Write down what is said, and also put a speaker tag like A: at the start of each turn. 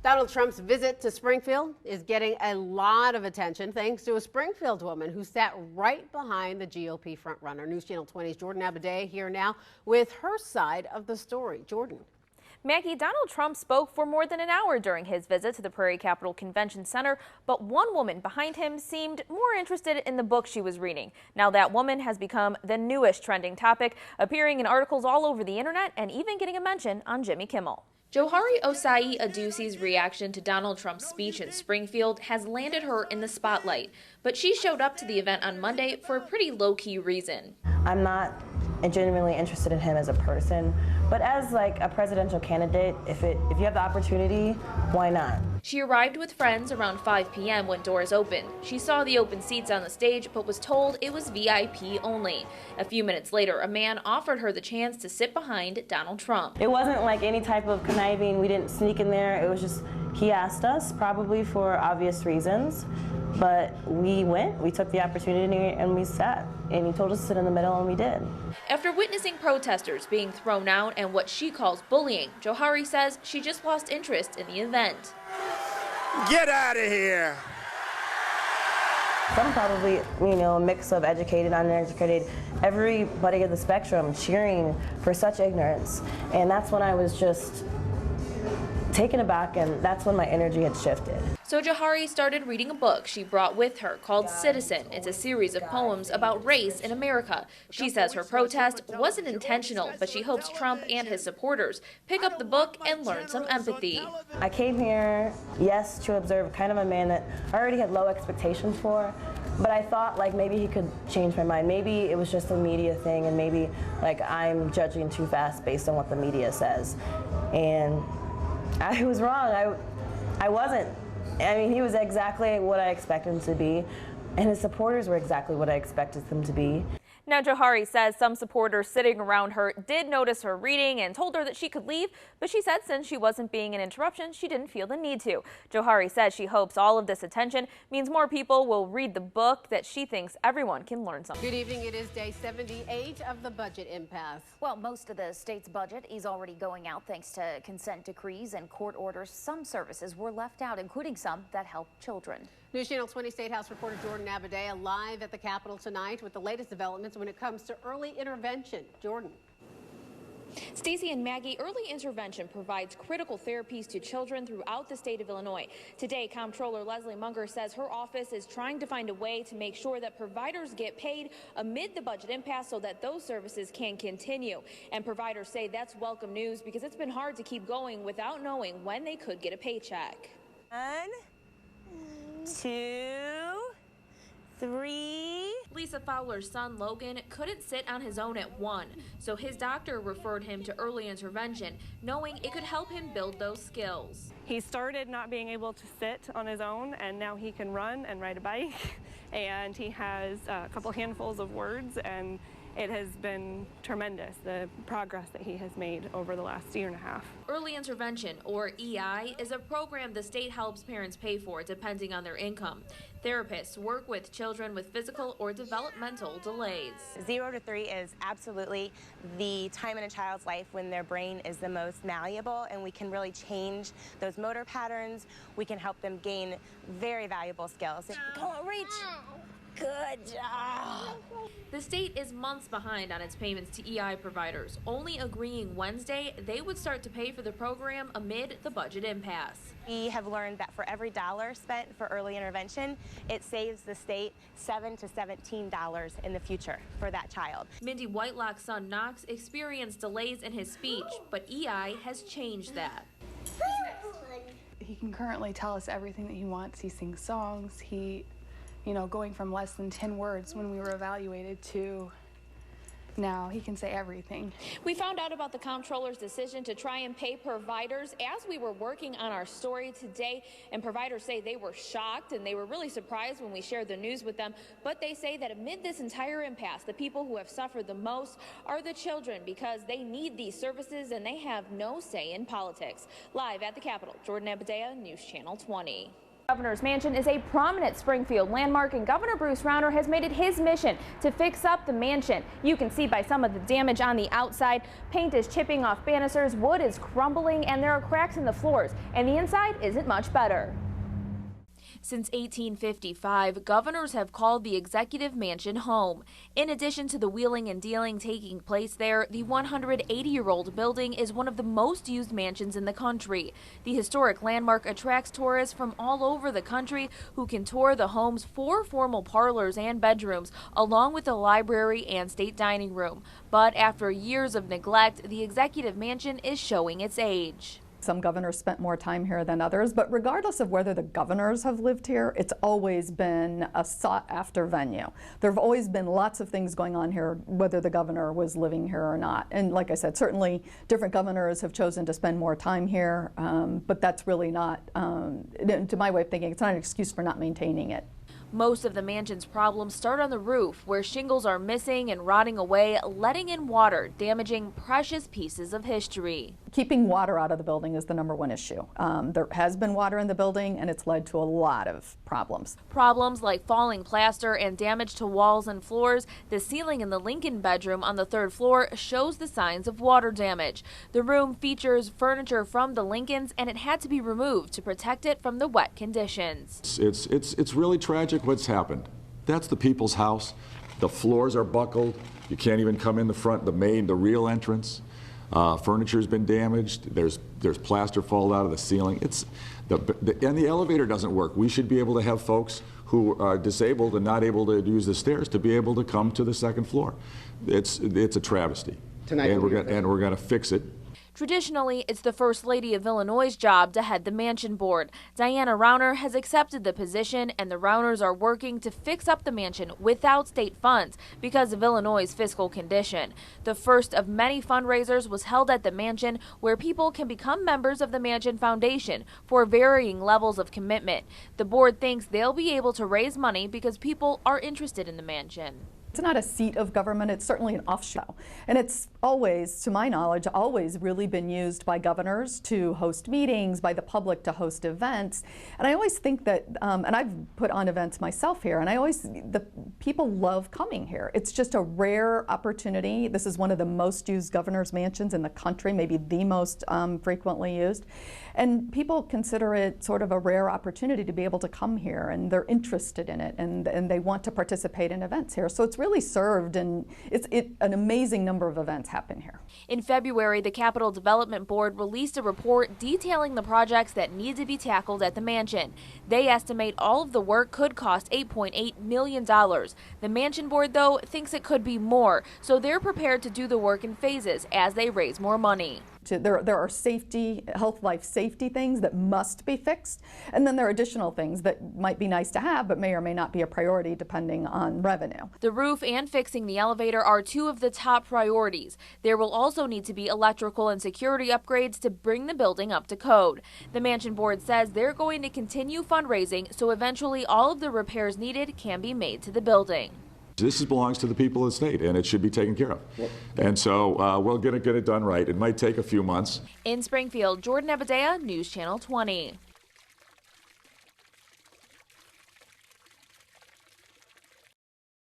A: Donald Trump's visit to Springfield is getting a lot of attention thanks to a Springfield woman who sat right behind the GOP frontrunner. News Channel 20's Jordan Abudayyeh here now with her side of the story. Jordan.
B: Maggie, Donald Trump spoke for more than an hour during his visit to the Prairie Capitol Convention Center, but one woman behind him seemed more interested in the book she was reading. Now that woman has become the newest trending topic, appearing in articles all over the internet and even getting a mention on Jimmy Kimmel. Johari Osai Adusi's reaction to Donald Trump's speech in Springfield has landed her in the spotlight, but she showed up to the event on Monday for a pretty low-key reason.
C: I'm not genuinely interested in him as a person, but as like a presidential candidate, if you have the opportunity, why not?
B: She arrived with friends around 5 p.m. when doors opened. She saw the open seats on the stage, but was told it was VIP only. A few minutes later, a man offered her the chance to sit behind Donald Trump.
C: It wasn't like any type of conniving. We didn't sneak in there. It was just, he asked us, probably for obvious reasons, but we went, we took the opportunity, and we sat. And he told us to sit in the middle, and we did.
B: After witnessing protesters being thrown out and what she calls bullying, Johari says she just lost interest in the event.
D: Get out of here!
C: Some probably, a mix of educated, uneducated, everybody of the spectrum cheering for such ignorance. And that's when I was just taken aback, and that's when my energy had shifted.
B: So Johari started reading a book she brought with her called Citizen. It's a series of poems about race in America. She says her protest wasn't intentional, but she hopes Trump and his supporters pick up the book and learn some empathy.
C: I came here, yes, to observe kind of a man that I already had low expectations for, but I thought like maybe he could change my mind. Maybe it was just a media thing, and maybe like I'm judging too fast based on what the media says. And I was wrong. I wasn't. I mean, he was exactly what I expected him to be, and his supporters were exactly what I expected them to be.
B: Now, Johari says some supporters sitting around her did notice her reading and told her that she could leave, but she said since she wasn't being an interruption, she didn't feel the need to. Johari says she hopes all of this attention means more people will read the book, that she thinks everyone can learn something.
A: Good evening. It is day 78 of the budget impasse.
E: Well, most of the state's budget is already going out thanks to consent decrees and court orders. Some services were left out, including some that help children.
A: News Channel 20 State House reporter Jordan Abudayyeh live at the Capitol tonight with the latest developments when it comes to early intervention. Jordan.
B: Stacey and Maggie, early intervention provides critical therapies to children throughout the state of Illinois. Today, Comptroller Leslie Munger says her office is trying to find a way to make sure that providers get paid amid the budget impasse so that those services can continue. And providers say that's welcome news because it's been hard to keep going without knowing when they could get a paycheck.
F: 1, 2, 3.
B: Lisa Fowler's son, Logan, couldn't sit on his own at 1, so his doctor referred him to early intervention, knowing it could help him build those skills.
G: He started not being able to sit on his own, and now he can run and ride a bike, and he has a couple handfuls of words, and it has been tremendous, the progress that he has made over the last year and a half.
B: Early intervention, or EI, is a program the state helps parents pay for depending on their income. Therapists work with children with physical or developmental delays.
F: 0 to 3 is absolutely the time in a child's life when their brain is the most malleable, and we can really change those motor patterns. We can help them gain very valuable skills. Come on, reach. Good job.
B: The state is months behind on its payments to EI providers, only agreeing Wednesday they would start to pay for the program amid the budget impasse.
F: We have learned that for every dollar spent for early intervention, it saves the state $7 to $17 in the future for that child.
B: Mindy Whitelock's son Knox experienced delays in his speech, but EI has changed that.
H: He can currently tell us everything that he wants. He sings songs. Going from less than 10 words when we were evaluated to now he can say everything.
B: We found out about the comptroller's decision to try and pay providers as we were working on our story today, and providers say they were shocked and they were really surprised when we shared the news with them, but they say that amid this entire impasse, the people who have suffered the most are the children because they need these services and they have no say in politics. Live at the Capitol, Jordan Abudayyeh, News Channel 20. Governor's Mansion is a prominent Springfield landmark, and Governor Bruce Rauner has made it his mission to fix up the mansion. You can see by some of the damage on the outside. Paint is chipping off banisters, wood is crumbling, and there are cracks in the floors, and the inside isn't much better. Since 1855, governors have called the Executive Mansion home. In addition to the wheeling and dealing taking place there, the 180-year-old building is one of the most used mansions in the country. The historic landmark attracts tourists from all over the country who can tour the home's 4 formal parlors and bedrooms, along with a library and state dining room. But after years of neglect, the Executive Mansion is showing its age.
I: Some governors spent more time here than others, but regardless of whether the governors have lived here, it's always been a sought-after venue. There have always been lots of things going on here, whether the governor was living here or not. And like I said, certainly different governors have chosen to spend more time here, but that's really not, to my way of thinking, it's not an excuse for not maintaining it.
B: Most of the mansion's problems start on the roof, where shingles are missing and rotting away, letting in water, damaging precious pieces of history.
I: Keeping water out of the building is the #1 issue. There has been water in the building, and it's led to a lot of problems.
B: Problems like falling plaster and damage to walls and floors. The ceiling in the Lincoln bedroom on the 3rd floor shows the signs of water damage. The room features furniture from the Lincolns, and it had to be removed to protect it from the wet conditions.
J: It's really tragic what's happened. That's the people's house. The floors are buckled. You can't even come in the front, the real entrance. Furniture's been damaged. There's plaster falling out of the ceiling. And the elevator doesn't work. We should be able to have folks who are disabled and not able to use the stairs to be able to come to the 2nd floor. It's a travesty. And we're going to fix it.
B: Traditionally, it's the First Lady of Illinois' job to head the Mansion Board. Diana Rauner has accepted the position, and the Rauners are working to fix up the mansion without state funds because of Illinois' fiscal condition. The first of many fundraisers was held at the mansion, where people can become members of the Mansion Foundation for varying levels of commitment. The board thinks they'll be able to raise money because people are interested in the mansion.
I: It's not a seat of government, it's certainly an offshoot. And it's always, to my knowledge, always really been used by governors to host meetings, by the public to host events. And I always think that, and I've put on events myself here, and the people love coming here. It's just a rare opportunity. This is one of the most used governor's mansions in the country, maybe the most frequently used. And people consider it sort of a rare opportunity to be able to come here, and they're interested in it, and they want to participate in events here. So it's really served, and an amazing number of events happen here.
B: In February, the Capital Development Board released a report detailing the projects that need to be tackled at the mansion. They estimate all of the work could cost $8.8 million. The Mansion Board, though, thinks it could be more, so they're prepared to do the work in phases as they raise more money.
I: There are life safety things that must be fixed, and then there are additional things that might be nice to have but may or may not be a priority depending on revenue.
B: The roof and fixing the elevator are 2 of the top priorities. There will also need to be electrical and security upgrades to bring the building up to code. The Mansion Board says they're going to continue fundraising so eventually all of the repairs needed can be made to the building.
J: This belongs to the people of the state, and it should be taken care of. Yep. And so we're going to get it done right. It might take a few months.
B: In Springfield, Jordan Abudayyeh, News Channel 20.